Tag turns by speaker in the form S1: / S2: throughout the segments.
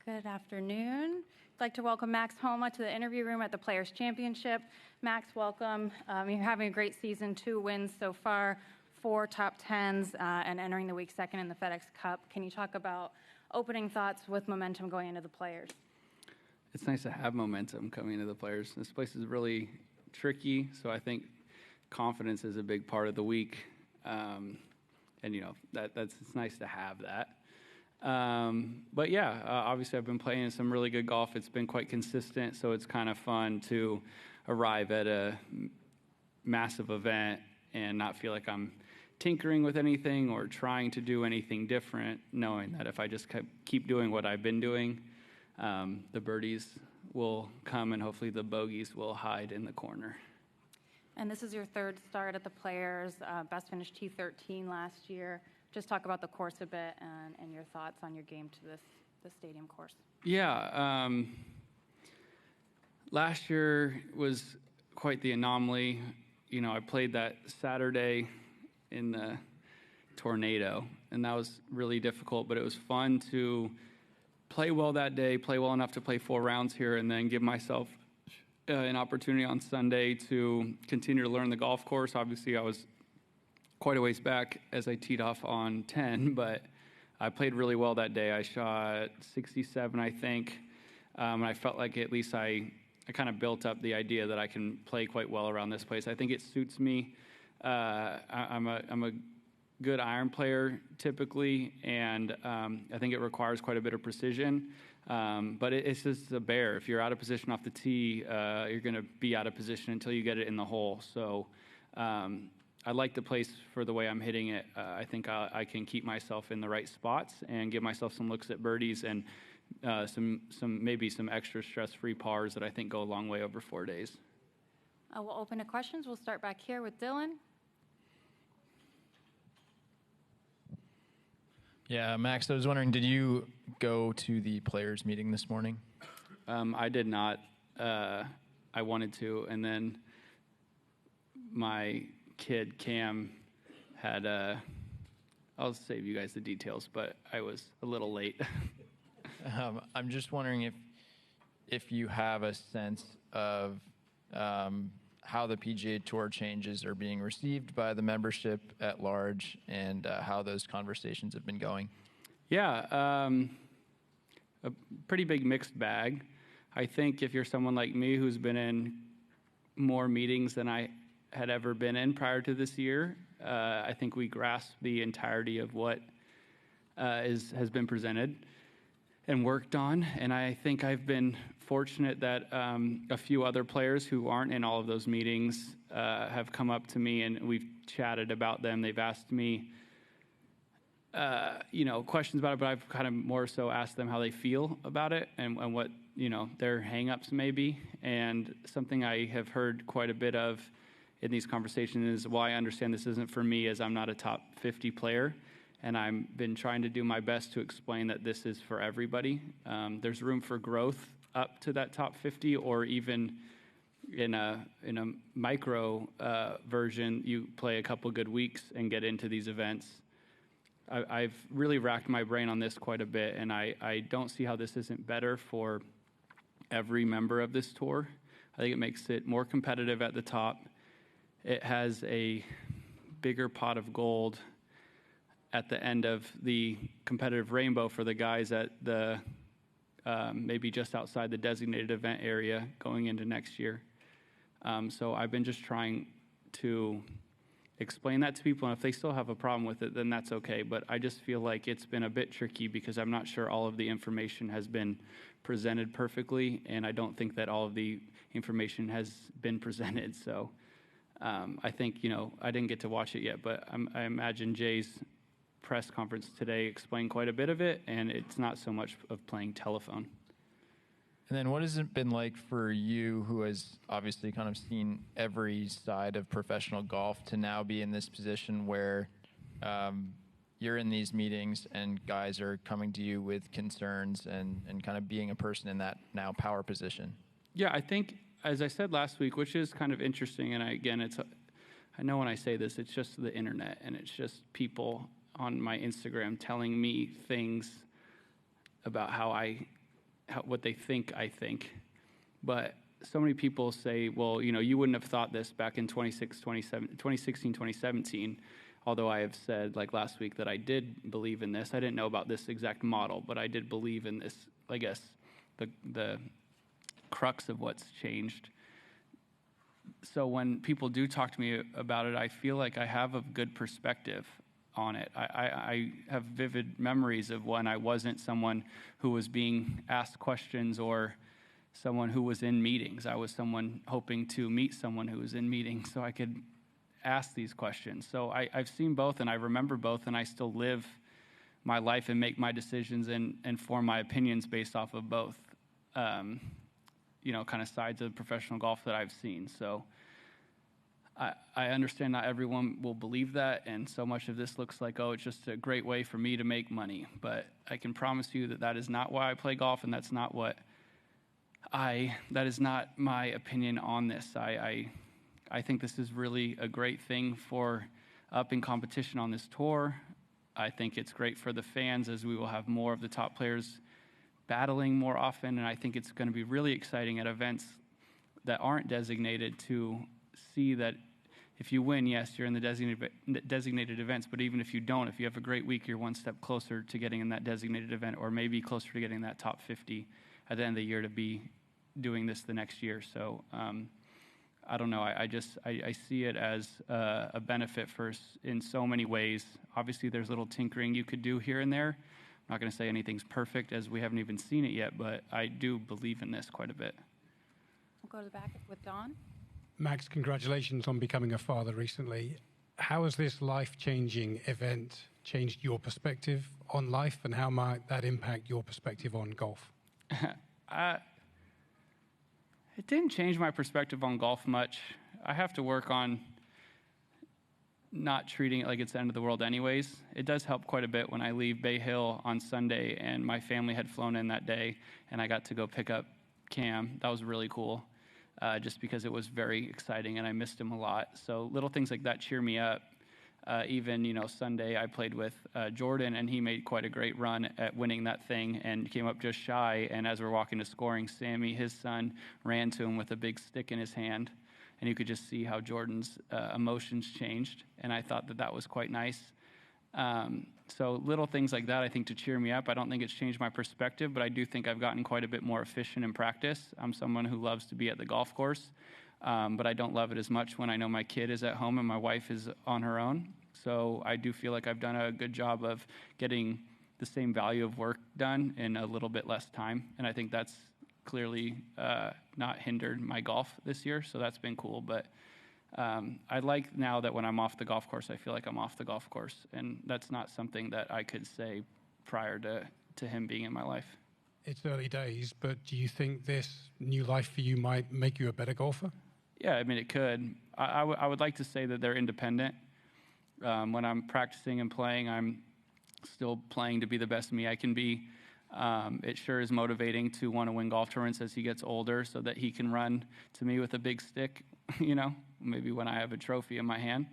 S1: Good afternoon. I'd like to welcome Max Homa to the interview room at the Players' Championship. Max, welcome. You're having a great season, 2 wins so far, 4 top 10s, and entering the week second in the FedEx Cup. Can you talk about opening thoughts with momentum going into the Players?
S2: It's nice to have momentum coming into the Players. This place is really tricky, so I think confidence is a big part of the week. And you know, it's nice to have that. But yeah, obviously I've been playing some really good golf. It's been quite consistent, so it's kind of fun to arrive at a massive event and not feel like I'm tinkering with anything or trying to do anything different, knowing that if I just keep doing what I've been doing, the birdies will come and hopefully the bogeys will hide in the corner.
S1: And this is your 3rd start at the Players, best finish T13 last year. Just talk about the course a bit and your thoughts on your game to this stadium course.
S2: Yeah, last year was quite the anomaly. You know, I played that Saturday in the tornado, and that was really difficult, but it was fun to play well that day, play well enough to play 4 rounds here, and then give myself an opportunity on Sunday to continue to learn the golf course. Obviously, I was quite a ways back as I teed off on 10, but I played really well that day. I shot 67, I think, and I felt like at least I kind of built up the idea that I can play quite well around this place. I think it suits me. I'm a good iron player typically, and I think it requires quite a bit of precision. But it's just a bear. If you're out of position off the tee, you're going to be out of position until you get it in the hole. So I like the place for the way I'm hitting it. I think I can keep myself in the right spots and give myself some looks at birdies and maybe some extra stress-free pars that I think go a long way over 4 days.
S1: We'll open to questions. We'll start back here with Dylan.
S3: Yeah, Max, I was wondering, did you go to the Players meeting this morning?
S2: I did not. I wanted to, and then my kid, Cam, had I'll save you guys the details, but I was a little late.
S3: I'm just wondering if you have a sense of how the PGA Tour changes are being received by the membership at large and how those conversations have been going.
S2: Yeah, a pretty big mixed bag. I think if you're someone like me who's been in more meetings than I had ever been in prior to this year, I think we grasp the entirety of what has been presented and worked on. And I think I've been fortunate that a few other players who aren't in all of those meetings have come up to me and we've chatted about them. They've asked me, questions about it, but I've kind of more so asked them how they feel about it and what, their hang-ups may be. And something I have heard quite a bit of in these conversations is why I understand this isn't for me as I'm not a top 50 player. And I've been trying to do my best to explain that this is for everybody. There's room for growth up to that top 50, or even in a micro version, you play a couple good weeks and get into these events. I've really racked my brain on this quite a bit, and I don't see how this isn't better for every member of this tour. I think it makes it more competitive at the top. It has a bigger pot of gold at the end of the competitive rainbow for the guys at the maybe just outside the designated event area going into next year. So I've been just trying to explain that to people, and if they still have a problem with it, then that's okay. But I just feel like it's been a bit tricky because I'm not sure all of the information has been presented perfectly, and I don't think that all of the information has been presented. So I think, I didn't get to watch it yet, but I imagine Jay's press conference today explained quite a bit of it, and it's not so much of playing telephone.
S3: And then what has it been like for you, who has obviously kind of seen every side of professional golf, to now be in this position where you're in these meetings and guys are coming to you with concerns and kind of being a person in that now power position? Yeah,
S2: I think, as I said last week, which is kind of interesting, and I know when I say this, it's just the internet, and it's just people on my Instagram telling me things about how I what they think I think. But so many people say, well, you wouldn't have thought this back in 2016, 2017, although I have said, like last week, that I did believe in this. I didn't know about this exact model, but I did believe in this, I guess, the crux of what's changed. So when people do talk to me about it, I feel like I have a good perspective on it. I have vivid memories of when I wasn't someone who was being asked questions or someone who was in meetings. I was someone hoping to meet someone who was in meetings so I could ask these questions. So I've seen both, and I remember both, and I still live my life and make my decisions and form my opinions based off of both, kind of sides of professional golf that I've seen. So I understand not everyone will believe that, and so much of this looks like, it's just a great way for me to make money. But I can promise you that is not why I play golf, and that's not that is not my opinion on this. I think this is really a great thing for upping competition on this tour. I think it's great for the fans, as we will have more of the top players battling more often, and I think it's going to be really exciting at events that aren't designated to see that if you win, yes, you're in the designated events, but even if you don't, if you have a great week, you're one step closer to getting in that designated event, or maybe closer to getting that top 50 at the end of the year to be doing this the next year. So I don't know. I see it as a benefit in so many ways. Obviously, there's little tinkering you could do here and there. I'm not going to say anything's perfect, as we haven't even seen it yet, but I do believe in this quite a bit.
S1: We'll go to the back with Don.
S4: Max, congratulations on becoming a father recently. How has this life-changing event changed your perspective on life, and how might that impact your perspective on golf?
S2: It didn't change my perspective on golf much. I have to work on not treating it like it's the end of the world anyways. It does help quite a bit when I leave Bay Hill on Sunday and my family had flown in that day and I got to go pick up Cam. That was really cool, just because it was very exciting and I missed him a lot. So little things like that cheer me up. Even, Sunday I played with Jordan, and he made quite a great run at winning that thing and came up just shy. And as we're walking to scoring, Sammy, his son, ran to him with a big stick in his hand. And you could just see how Jordan's emotions changed. And I thought that was quite nice. So little things like that, I think, to cheer me up. I don't think it's changed my perspective, but I do think I've gotten quite a bit more efficient in practice. I'm someone who loves to be at the golf course. But I don't love it as much when I know my kid is at home and my wife is on her own. So I do feel like I've done a good job of getting the same value of work done in a little bit less time. And I think that's clearly not hindered my golf this year. So that's been cool. But I like now that when I'm off the golf course, I feel like I'm off the golf course. And that's not something that I could say prior to him being in my life.
S4: It's early days, but do you think this new life for you might make you a better golfer?
S2: Yeah, I mean, it could. I would like to say that they're independent. When I'm practicing and playing, I'm still playing to be the best me I can be. It sure is motivating to want to win golf tournaments as he gets older so that he can run to me with a big stick, maybe when I have a trophy in my hand.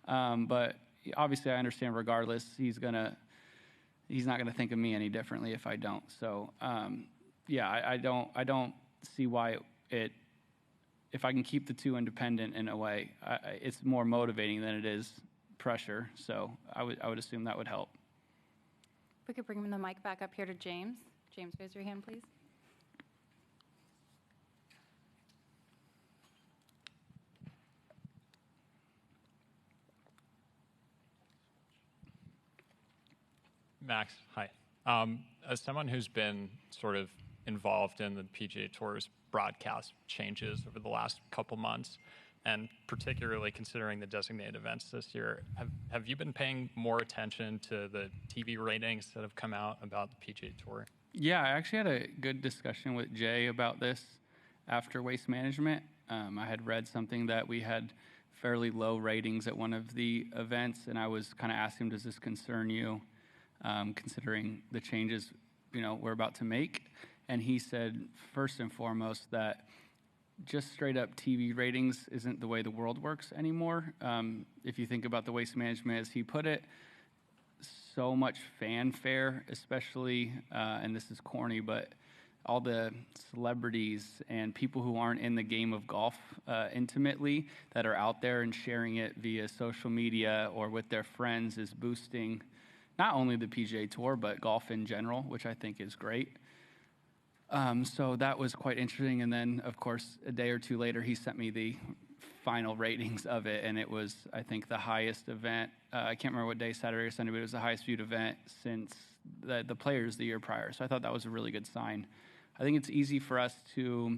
S2: But obviously I understand regardless, he's not going to think of me any differently if I don't. So, I don't see why if I can keep the two independent in a way, it's more motivating than it is pressure. So I would assume that would help.
S1: If we could bring the mic back up here to James. James, raise your hand, please.
S5: Max, hi. As someone who's been sort of involved in the PGA Tour's broadcast changes over the last couple months, and particularly considering the designated events this year, have you been paying more attention to the TV ratings that have come out about the PGA Tour? Yeah,
S2: I actually had a good discussion with Jay about this after Waste Management. I had read something that we had fairly low ratings at one of the events, and I was kind of asking him, does this concern you, considering the changes we're about to make? And he said, first and foremost, that just straight up TV ratings isn't the way the world works anymore. If you think about the Waste Management, as he put it, so much fanfare, especially, and this is corny, but all the celebrities and people who aren't in the game of golf intimately that are out there and sharing it via social media or with their friends is boosting not only the PGA Tour, but golf in general, which I think is great. So that was quite interesting. And then, of course, a day or two later, he sent me the final ratings of it, and it was, I think, the highest event. I can't remember what day, Saturday or Sunday, but it was the highest viewed event since the Players the year prior. So I thought that was a really good sign. I think it's easy for us to,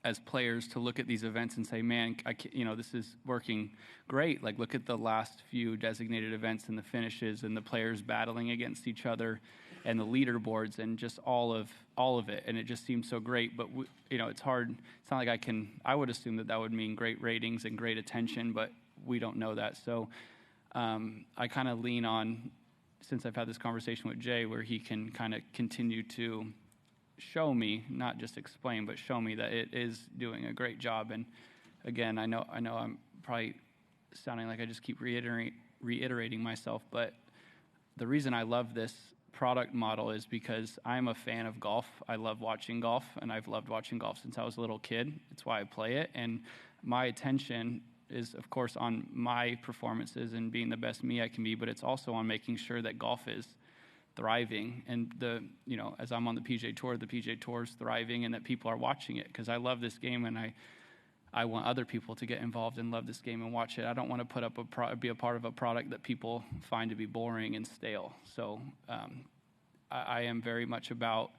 S2: as players, to look at these events and say, man, this is working great. Like, look at the last few designated events and the finishes and the players battling against each other and the leaderboards and just all of it. And it just seems so great. But, it's hard. It's not like I would assume that would mean great ratings and great attention, but we don't know that. So I kind of lean on, since I've had this conversation with Jay, where he can kind of continue to show me, not just explain, but show me that it is doing a great job. And again, I know I'm probably sounding like I just keep reiterating myself, but the reason I love this product model is because I'm a fan of golf. I love watching golf, and I've loved watching golf since I was a little kid. It's why I play it, and my attention is, of course, on my performances and being the best me I can be, but it's also on making sure that golf is thriving, and as I'm on the PGA Tour is thriving, and that people are watching it, because I love this game, and I want other people to get involved and love this game and watch it. I don't want to put up be a part of a product that people find to be boring and stale. So I am very much about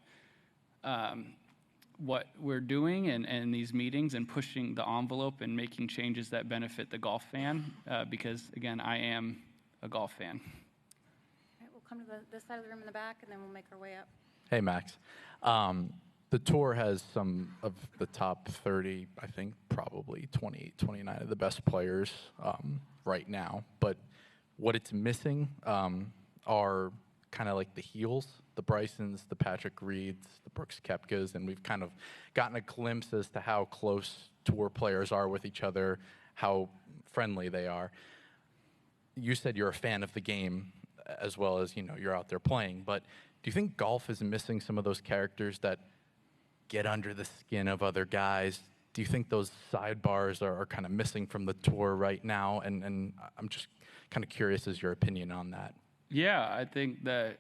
S2: what we're doing and these meetings and pushing the envelope and making changes that benefit the golf fan, because again, I am a golf fan.
S1: Come to this side of the room in the back, and then we'll make our way up.
S6: Hey, Max. The tour has some of the top 30, I think probably 28, 29 of the best players right now. But what it's missing are kind of like the heels, the Brysons, the Patrick Reeds, the Brooks Koepkas, and we've kind of gotten a glimpse as to how close tour players are with each other, how friendly they are. You said you're a fan of the game, as well as, you're out there playing. But do you think golf is missing some of those characters that get under the skin of other guys? Do you think those sidebars are kind of missing from the tour right now? And I'm just kind of curious as your opinion on that.
S2: Yeah, I think that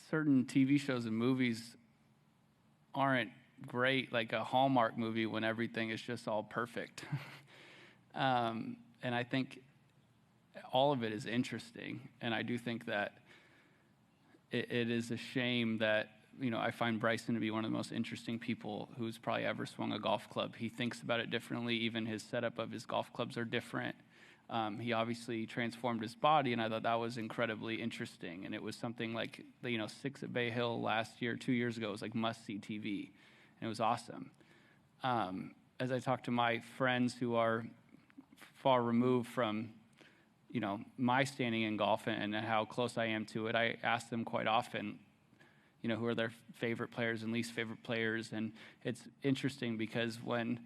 S2: certain TV shows and movies aren't great, like a Hallmark movie when everything is just all perfect. And I think all of it is interesting, and I do think that it is a shame that, I find Bryson to be one of the most interesting people who's probably ever swung a golf club. He thinks about it differently. Even his setup of his golf clubs are different. He obviously transformed his body, and I thought that was incredibly interesting. And it was something like, 6 at Bay Hill last year, 2 years ago, it was like must-see TV, and it was awesome. As I talk to my friends who are far removed from my standing in golf and how close I am to it, I ask them quite often, who are their favorite players and least favorite players. And it's interesting because when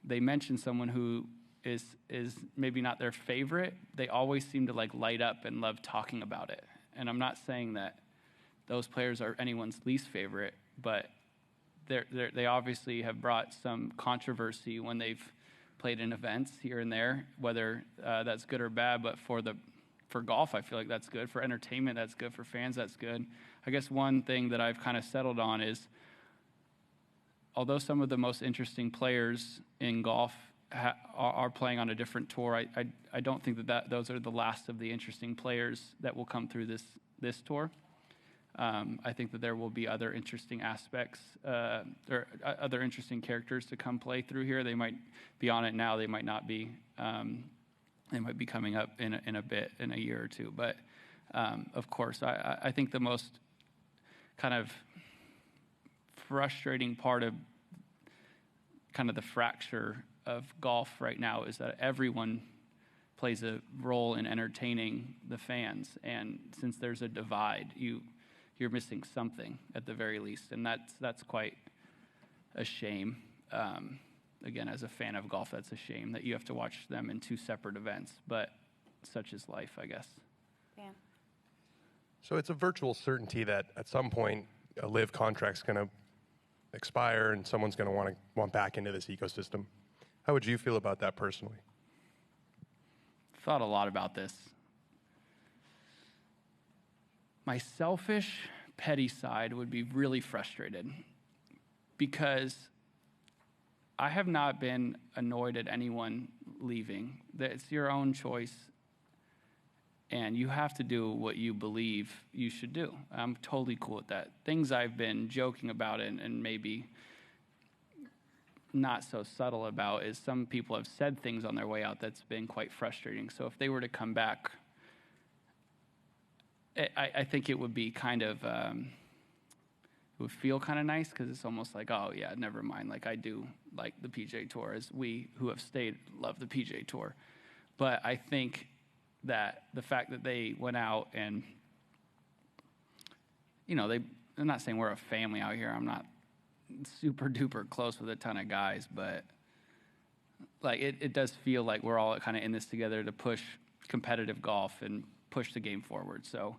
S2: they mention someone who is maybe not their favorite, they always seem to light up and love talking about it. And I'm not saying that those players are anyone's least favorite, but they obviously have brought some controversy when they've played in events here and there, whether that's good or bad. But for golf, I feel like that's good. For entertainment, that's good. For fans, that's good. I guess one thing that I've kind of settled on is, although some of the most interesting players in golf are playing on a different tour, I don't think that those are the last of the interesting players that will come through this tour. I think that there will be other interesting aspects, or other interesting characters to come play through here. They might be on it now. They might not be. They might be coming up in a bit, in a year or two. But of course, I think the most kind of frustrating part of kind of the fracture of golf right now is that everyone plays a role in entertaining the fans, and since there's a divide, you're missing something at the very least, and that's quite a shame. Again, as a fan of golf, that's a shame that you have to watch them in two separate events, but such is life, I guess.
S1: Dan.
S7: So it's a virtual certainty that at some point a live contract's going to expire and someone's going to want back into this ecosystem. How would you feel about that personally?
S2: Thought a lot about this. My selfish, petty side would be really frustrated because I have not been annoyed at anyone leaving. It's your own choice, and you have to do what you believe you should do. I'm totally cool with that. Things I've been joking about and maybe not so subtle about is some people have said things on their way out that's been quite frustrating. So if they were to come back, I think it would be kind of, it would feel kind of nice because it's almost like, oh yeah, never mind. Like I do like the PGA Tour, as we who have stayed love the PGA Tour. But I think that the fact that they went out and, you know, I'm not saying we're a family out here. I'm not super duper close with a ton of guys, but like it does feel like we're all kind of in this together to push competitive golf and push the game forward. So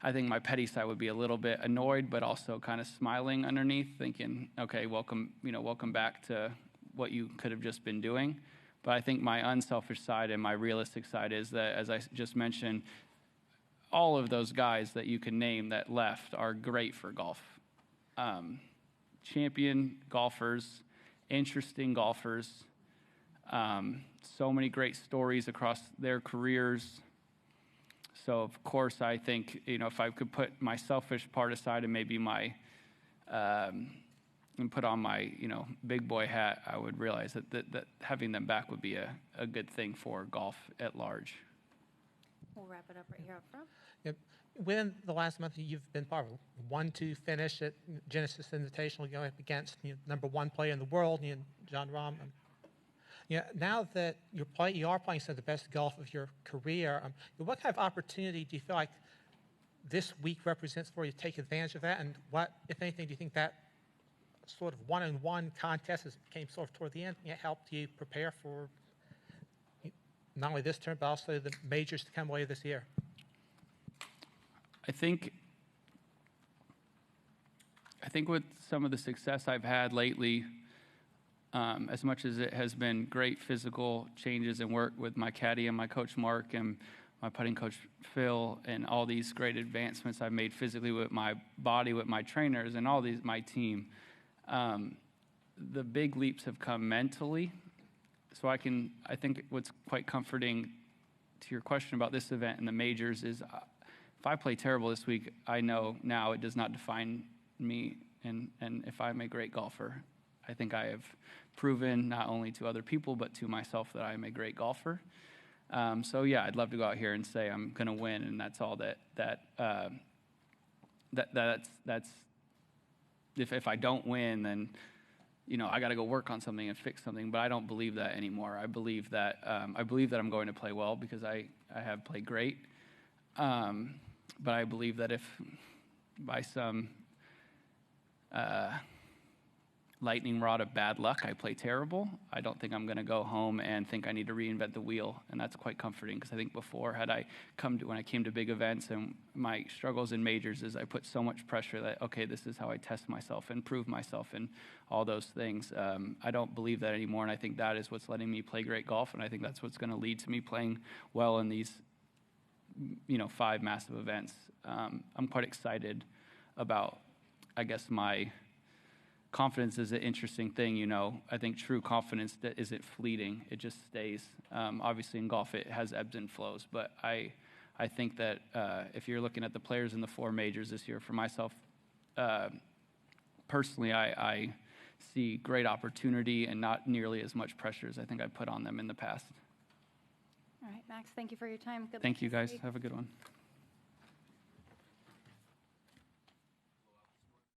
S2: I think my petty side would be a little bit annoyed, but also kind of smiling underneath, thinking, okay, welcome back to what you could have just been doing. But I think my unselfish side and my realistic side is that, as I just mentioned, all of those guys that you can name that left are great for golf. Champion golfers, interesting golfers, so many great stories across their careers. So, of course, I think, if I could put my selfish part aside and maybe and put on my, big boy hat, I would realize that having them back would be a good thing for golf at large.
S1: We'll wrap it up right here up front.
S8: Yep. Within the last month, you've been part of a 1-2 finish at Genesis Invitational, going up against number one player in the world, John Rahm. Now that you are playing some of the best golf of your career, what kind of opportunity do you feel like this week represents for you to take advantage of that? And what, if anything, do you think that sort of one-on-one contest as it came sort of toward the end helped you prepare for not only this term, but also the majors to come later this year?
S2: I think with some of the success I've had lately, as much as it has been great physical changes and work with my caddy and my coach Mark and my putting coach Phil and all these great advancements I've made physically with my body, with my trainers and my team, the big leaps have come mentally. So I think what's quite comforting to your question about this event and the majors is if I play terrible this week, I know now it does not define me. And if I'm a great golfer, I think I have proven not only to other people but to myself that I am a great golfer. So yeah, I'd love to go out here and say I'm going to win, and that's all that's if I don't win, then I got to go work on something and fix something. But I don't believe that anymore. I believe that I'm going to play well because I have played great. But I believe that if by some lightning rod of bad luck I play terrible, I don't think I'm going to go home and think I need to reinvent the wheel. And that's quite comforting because I think before, when I came to big events and my struggles in majors is I put so much pressure that, okay, this is how I test myself and prove myself and all those things. I don't believe that anymore, and I think that is what's letting me play great golf, and I think that's what's going to lead to me playing well in these 5 massive events. I'm quite excited about, I guess, my confidence is an interesting thing. I think true confidence that isn't fleeting. It just stays. Obviously in golf it has ebbs and flows, but I think that if you're looking at the players in the 4 majors this year, for myself personally, I see great opportunity and not nearly as much pressure as I think I put on them in the past.
S1: All right, Max, thank you for your time. Good luck
S2: Thank you,
S1: this
S2: guys.
S1: week.
S2: Have a good one.